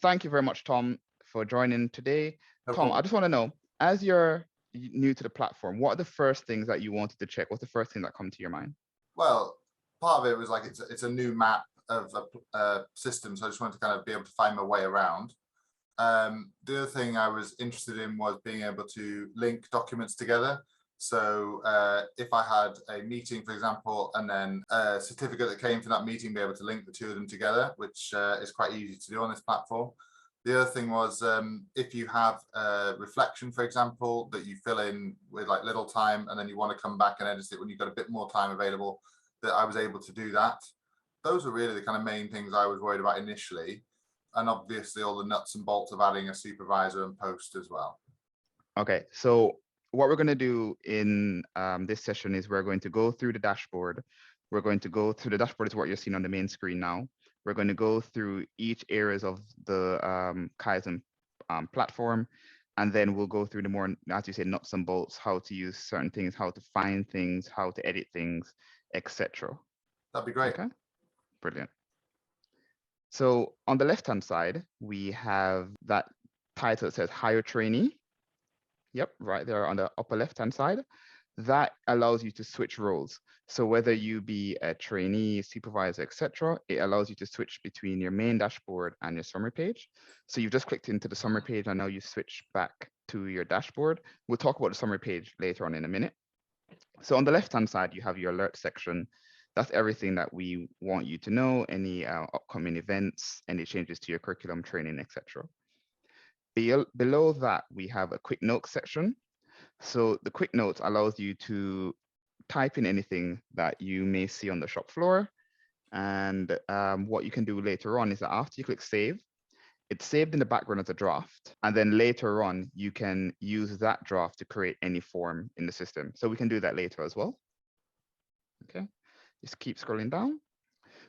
Thank you very much, Tom, for joining today. No Tom, I problem. just want to know, as you're new to the platform, what are the first things that you wanted to check? What's the first thing that come to your mind? Well, part of it was like it's a new map of a system, so I just wanted to kind of be able to find my way around. The other thing I was interested in was being able to link documents together. So if I had a meeting, for example, and then a certificate that came from that meeting, be able to link the two of them together, which is quite easy to do on this platform. The other thing was if you have a reflection, for example, that you fill in with like little time and then you want to come back and edit it when you've got a bit more time available, that I was able to do that. Those are really the kind of main things I was worried about initially. And obviously all the nuts and bolts of adding a supervisor and post as well. Okay, so what we're going to do in this session is we're going to go through the dashboard. We're going to go through the dashboard is what you're seeing on the main screen now. We're going to go through each areas of the Kaizen platform, and then we'll go through the more, as you say, nuts and bolts, how to use certain things, how to find things, how to edit things, etc. That'd be great. Okay, brilliant. So on the left-hand side, we have that title that says Hire Trainee. Yep, right there on the upper left-hand side. That allows you to switch roles. So whether you be a trainee, supervisor, etc., it allows you to switch between your main dashboard and your summary page. So you've just clicked into the summary page and now you switch back to your dashboard. We'll talk about the summary page later on in a minute. So on the left-hand side, you have your alert section. That's everything that we want you to know, any upcoming events, any changes to your curriculum, training, etc. Below that, we have a quick notes section. So the quick notes allows you to type in anything that you may see on the shop floor. And what you can do later on is that after you click save, it's saved in the background as a draft. And then later on, you can use that draft to create any form in the system. So we can do that later as well. Okay, just keep scrolling down.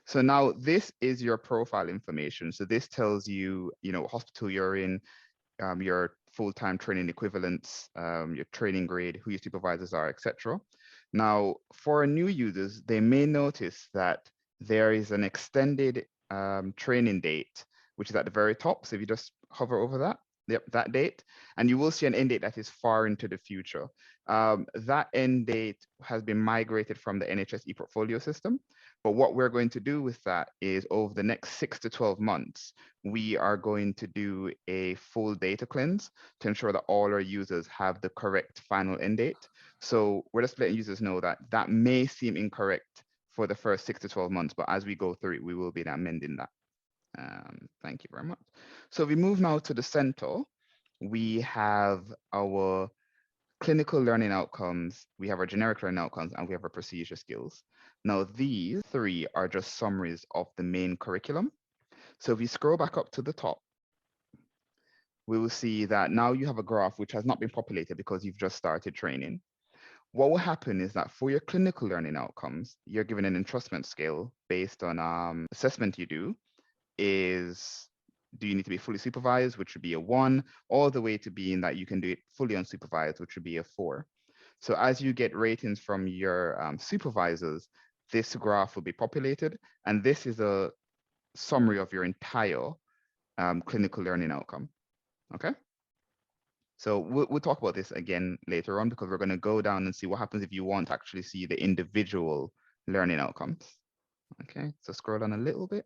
So now this is your profile information. So this tells you, what hospital you're in, your full-time training equivalents, your training grade, who your supervisors are, etc. Now, for new users, they may notice that there is an extended training date, which is at the very top. So if you just hover over that, yep, that date, and you will see an end date that is far into the future. That end date has been migrated from the NHS ePortfolio system. But what we're going to do with that is over the next 6 to 12 months, we are going to do a full data cleanse to ensure that all our users have the correct final end date. So we're just letting users know that that may seem incorrect for the first 6 to 12 months, but as we go through it, we will be amending that. Thank you very much. So we move now to the center. We have our clinical learning outcomes, we have our generic learning outcomes, and we have our procedure skills. Now, these three are just summaries of the main curriculum. So if we scroll back up to the top, we will see that now you have a graph which has not been populated because you've just started training. What will happen is that for your clinical learning outcomes, you're given an entrustment scale based on assessment you do. Do you need to be fully supervised, which would be a 1, all the way to being that you can do it fully unsupervised, which would be a 4. So as you get ratings from your supervisors, this graph will be populated, and this is a summary of your entire clinical learning outcome. Okay. So we'll talk about this again later on because we're going to go down and see what happens if you want to actually see the individual learning outcomes. Okay, so scroll down a little bit.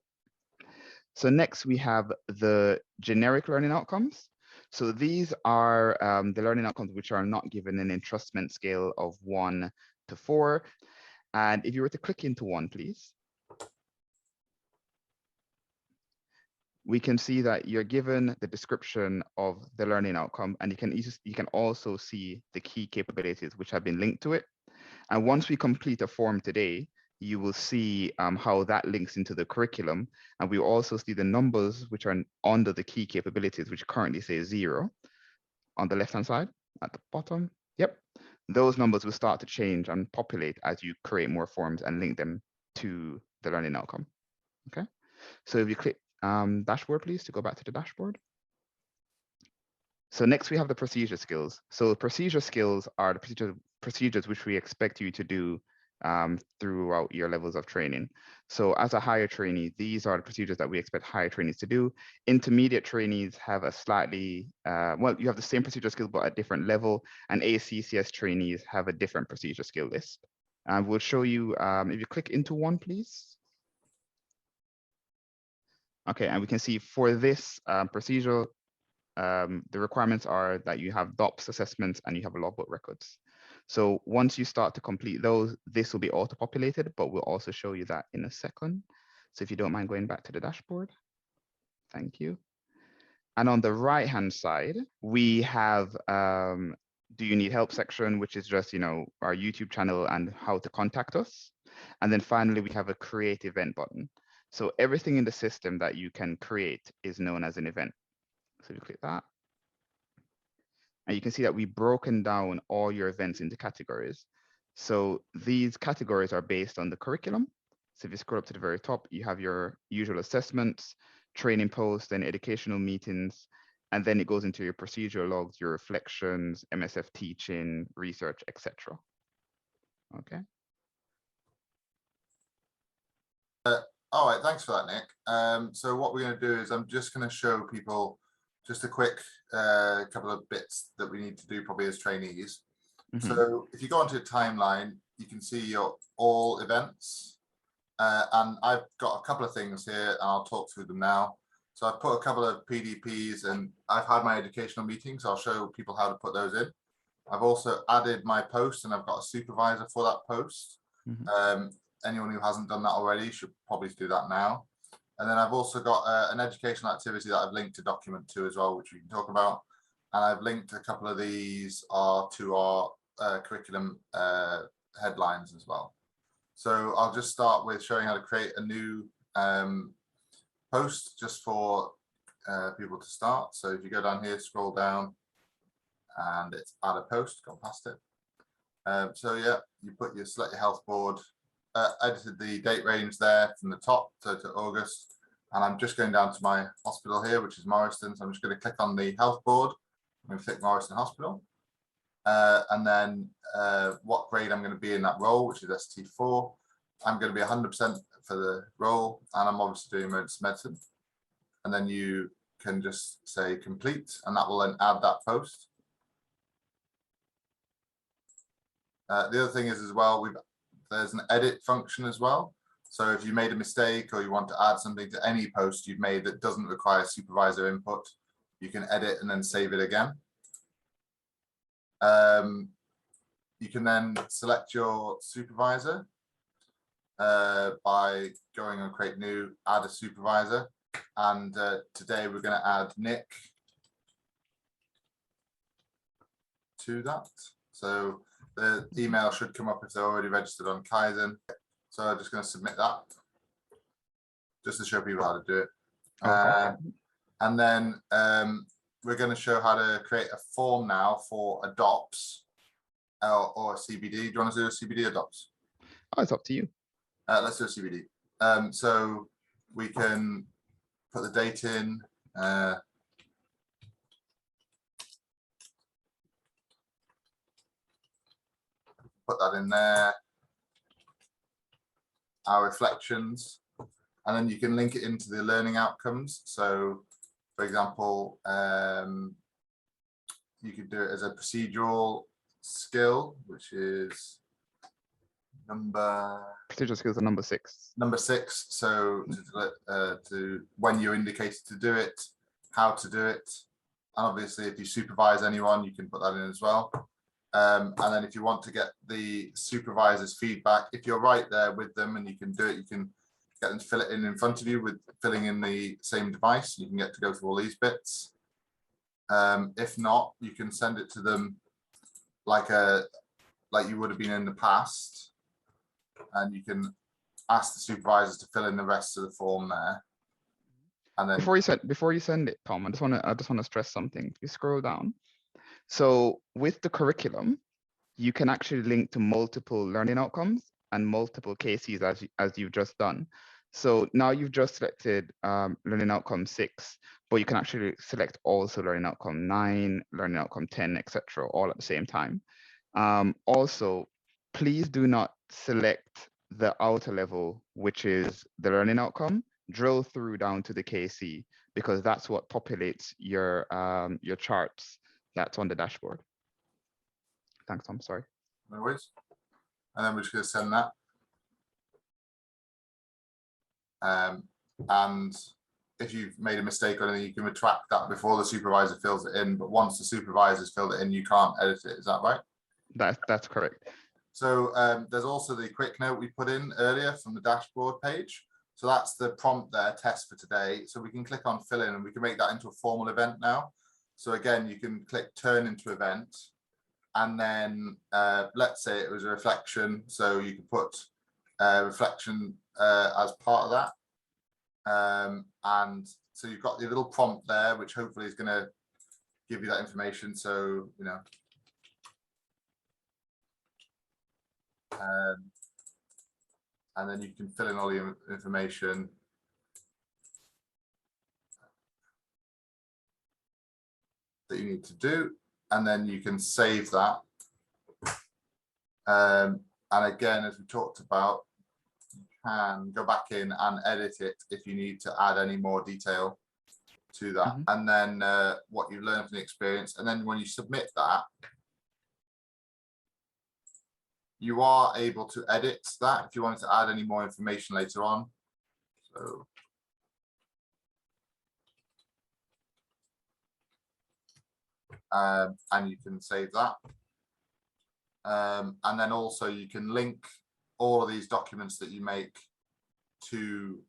So next we have the generic learning outcomes. So these are the learning outcomes which are not given an entrustment scale of 1 to 4. And if you were to click into one, please, we can see that you're given the description of the learning outcome, and you can also see the key capabilities which have been linked to it. And once we complete a form today, you will see how that links into the curriculum. And we also see the numbers which are under the key capabilities, which currently say 0 on the left-hand side at the bottom. Yep, those numbers will start to change and populate as you create more forms and link them to the learning outcome. Okay, so if you click dashboard, please, to go back to the dashboard. So next we have the procedure skills. So procedure skills are the procedures which we expect you to do throughout your levels of training. So as a higher trainee, these are the procedures that we expect higher trainees to do. Intermediate trainees have a slightly, well, you have the same procedure skills, but at different level, and ACCS trainees have a different procedure skill list. We'll show you, if you click into one, please. Okay, and we can see for this procedure, the requirements are that you have DOPS assessments and you have logbook records. So once you start to complete those, this will be auto-populated, but we'll also show you that in a second. So if you don't mind going back to the dashboard, thank you. And on the right-hand side, we have do you need help section, which is just, our YouTube channel and how to contact us. And then finally, we have a create event button. So everything in the system that you can create is known as an event. So if you click that, and you can see that we've broken down all your events into categories. So these categories are based on the curriculum. So if you scroll up to the very top, you have your usual assessments, training posts, and educational meetings. And then it goes into your procedural logs, your reflections, MSF teaching, research, etc. Okay. All right, thanks for that, Nick. So what we're going to do is I'm just going to show people just a quick couple of bits that we need to do probably as trainees. So if you go onto a timeline, you can see your all events. And I've got a couple of things here and I'll talk through them now. So I've put a couple of PDPs and I've had my educational meetings. I'll show people how to put those in. I've also added my post and I've got a supervisor for that post. Anyone who hasn't done that already should probably do that now. And then I've also got an educational activity that I've linked to document to as well, which we can talk about. And I've linked a couple of these to our curriculum headlines as well. So I'll just start with showing how to create a new post just for people to start. So if you go down here, scroll down, and it's add a post, go past it. So yeah, you select your health board, edited the date range there from the top to August. And I'm just going down to my hospital here, which is Morriston. So I'm just going to click on the health board. I'm going to click Morriston Hospital. And then what grade I'm going to be in that role, which is ST4. I'm going to be 100% for the role, and I'm obviously doing emergency medicine. And then you can just say complete, and that will then add that post. The other thing is as well, there's an edit function as well. So if you made a mistake or you want to add something to any post you've made that doesn't require supervisor input, you can edit and then save it again. You can then select your supervisor by going on create new, add a supervisor. And today we're going to add Nick to that. So the email should come up if they're already registered on Kaizen. So I'm just going to submit that just to show people how to do it. Okay. And then we're going to show how to create a form now for a DOPS or a CBD. Do you want to do a CBD or DOPS? Oh, it's up to you. Let's do a CBD. So we can put the date in. Put that in there. Our reflections, and then you can link it into the learning outcomes. So, for example, you could do it as a procedural skill, which is procedural skills are number 6. Number 6. So to when you're indicated to do it, how to do it, and obviously if you supervise anyone, you can put that in as well. And then if you want to get the supervisor's feedback, if you're right there with them and you can do it, you can get them to fill it in front of you with filling in the same device. You can get to go through all these bits. If not, you can send it to them like you would have been in the past, and you can ask the supervisors to fill in the rest of the form there. And then before you send it, Tom, I just want to stress something. If you scroll down, so with the curriculum, you can actually link to multiple learning outcomes and multiple cases as you've just done. So now you've just selected learning outcome 6, but you can actually select also learning outcome 9, learning outcome 10, etc., all at the same time. Also, please do not select the outer level, which is the learning outcome, drill through down to the KC, because that's what populates your charts that's on the dashboard. Thanks, Tom. Sorry. No worries. And then we're just going to send that. And if you've made a mistake or anything, you can retract that before the supervisor fills it in. But once the supervisor's filled it in, you can't edit it. Is that right? That's correct. So there's also the quick note we put in earlier from the dashboard page. So that's the prompt there, test for today. So we can click on fill in and we can make that into a formal event now. So again, you can click turn into event. And then let's say it was a reflection. So you can put reflection as part of that. And so you've got the little prompt there, which hopefully is going to give you that information. So, you know, and then you can fill in all the information. That you need to do, and then you can save that. And again, as we talked about, you can go back in and edit it if you need to add any more detail to that. And then what you learned from the experience. And then when you submit that, you are able to edit that if you wanted to add any more information later on. So and you can save that. And then also you can link all of these documents that you make to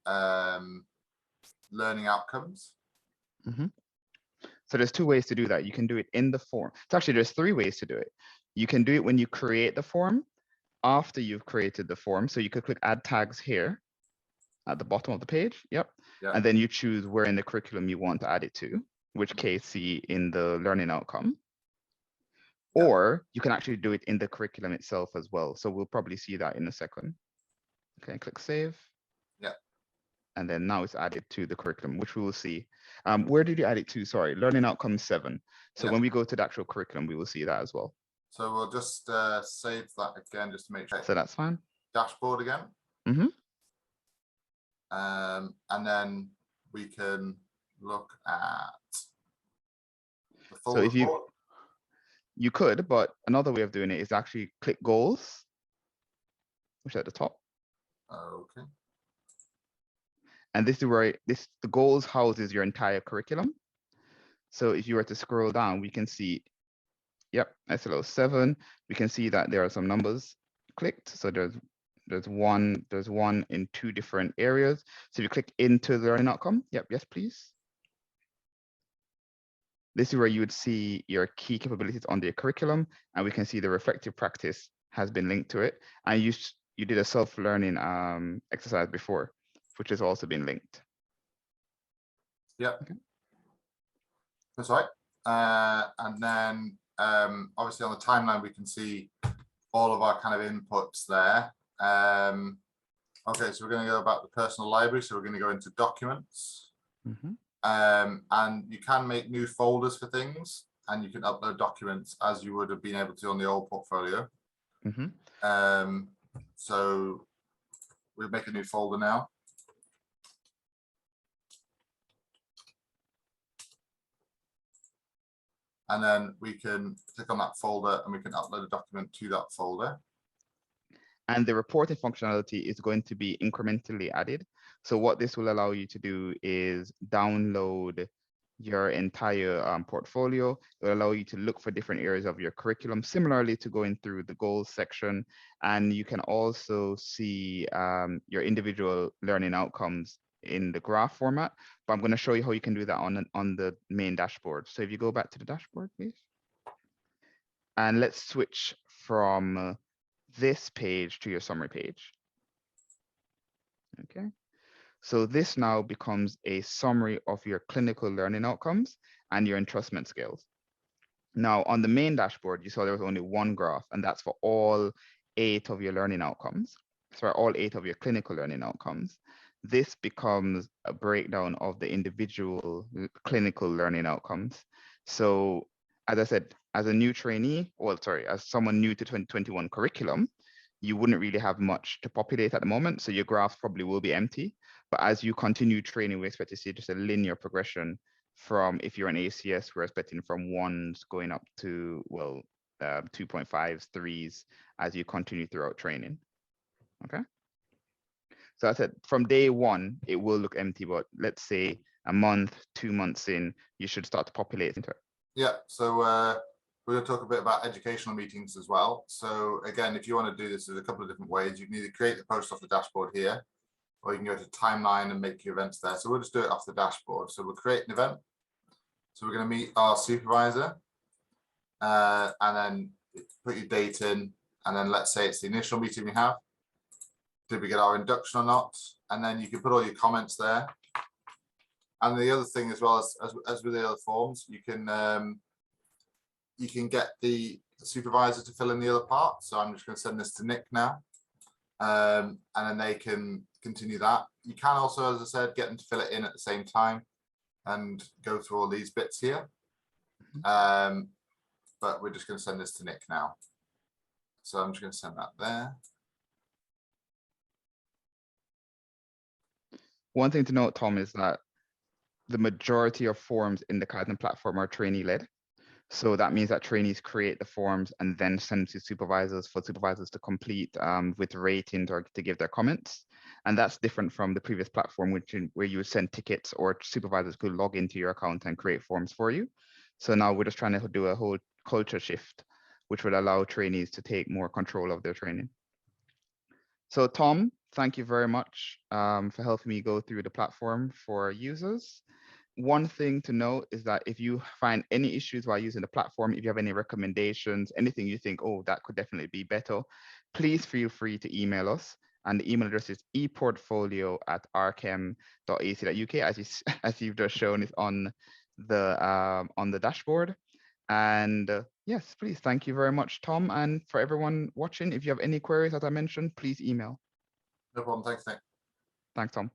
learning outcomes. So there's two ways to do that. You can do it in the form. So actually there's three ways to do it. You can do it when you create the form, after you've created the form. So you could click add tags here at the bottom of the page. Yep. And then you choose where in the curriculum you want to add it to, which KC in the learning outcome. Or you can actually do it in the curriculum itself as well. So we'll probably see that in a second. Okay, click save. Yeah. And then now it's added to the curriculum, which we will see. Where did you add it to? Sorry, learning outcome 7. So when we go to the actual curriculum, we will see that as well. So we'll just save that again, just to make sure. So that's fine. Dashboard again. And then we can look at the full report. If you could, but another way of doing it is actually click goals, which is at the top. Okay. And this is where the goals houses your entire curriculum. So if you were to scroll down, we can see, yep, SLO 7. We can see that there are some numbers clicked. So there's one in 2 different areas. So if you click into the learning outcome, yep, yes, please. This is where you would see your key capabilities on the curriculum, and we can see the reflective practice has been linked to it. And you did a self-learning exercise before, which has also been linked. Yeah, okay. That's right. And then obviously on the timeline, we can see all of our kind of inputs there. Okay, so we're going to go about the personal library. So we're going to go into documents. And you can make new folders for things, and you can upload documents as you would have been able to on the old portfolio. So we'll make a new folder now. And then we can click on that folder and we can upload a document to that folder. And the reporting functionality is going to be incrementally added. So what this will allow you to do is download your entire portfolio. It will allow you to look for different areas of your curriculum, similarly to going through the goals section. And you can also see your individual learning outcomes in the graph format. But I'm going to show you how you can do that on the main dashboard. So if you go back to the dashboard, please. And let's switch from this page to your summary page. Okay. So this now becomes a summary of your clinical learning outcomes and your entrustment scales. Now on the main dashboard, you saw there was only one graph, and that's for all 8 of your learning outcomes. So all 8 of your clinical learning outcomes. This becomes a breakdown of the individual clinical learning outcomes. So as I said, as a new trainee, as someone new to 2021 curriculum, you wouldn't really have much to populate at the moment. So your graphs probably will be empty. But as you continue training, we expect to see just a linear progression from, if you're an ACS, we're expecting from ones going up to, well, 2.5s, threes, as you continue throughout training. Okay. So I said from day one, it will look empty, but let's say a month, 2 months in, you should start to populate into it. Yeah, so we're going to talk a bit about educational meetings as well. So again, if you want to do this, there's a couple of different ways. You can either create the post off the dashboard here, or you can go to timeline and make your events there. So we'll just do it off the dashboard. So we'll create an event. So we're going to meet our supervisor, and then put your date in, and then let's say it's the initial meeting we have. Did we get our induction or not? And then you can put all your comments there. And the other thing as well, as with the other forms, you can get the supervisor to fill in the other part. So I'm just going to send this to Nick now, and then they can continue that. You can also, as I said, get them to fill it in at the same time and go through all these bits here. But we're just going to send this to Nick now. So I'm just going to send that there. One thing to note, Tom, is that the majority of forms in the Kaizen platform are trainee-led. So that means that trainees create the forms and then send to supervisors for supervisors to complete with ratings or to give their comments. And that's different from the previous platform, where you would send tickets or supervisors could log into your account and create forms for you. So now we're just trying to do a whole culture shift, which would allow trainees to take more control of their training. So Tom, thank you very much for helping me go through the platform for users. One thing to note is that if you find any issues while using the platform, if you have any recommendations, anything you think, oh, that could definitely be better, please feel free to email us. And the email address is eportfolio@rchem.ac.uk, as you've just shown is on the dashboard. And yes, please, thank you very much, Tom. And for everyone watching, if you have any queries, as I mentioned, please email. No problem. Thanks, Nick. Thanks, Tom.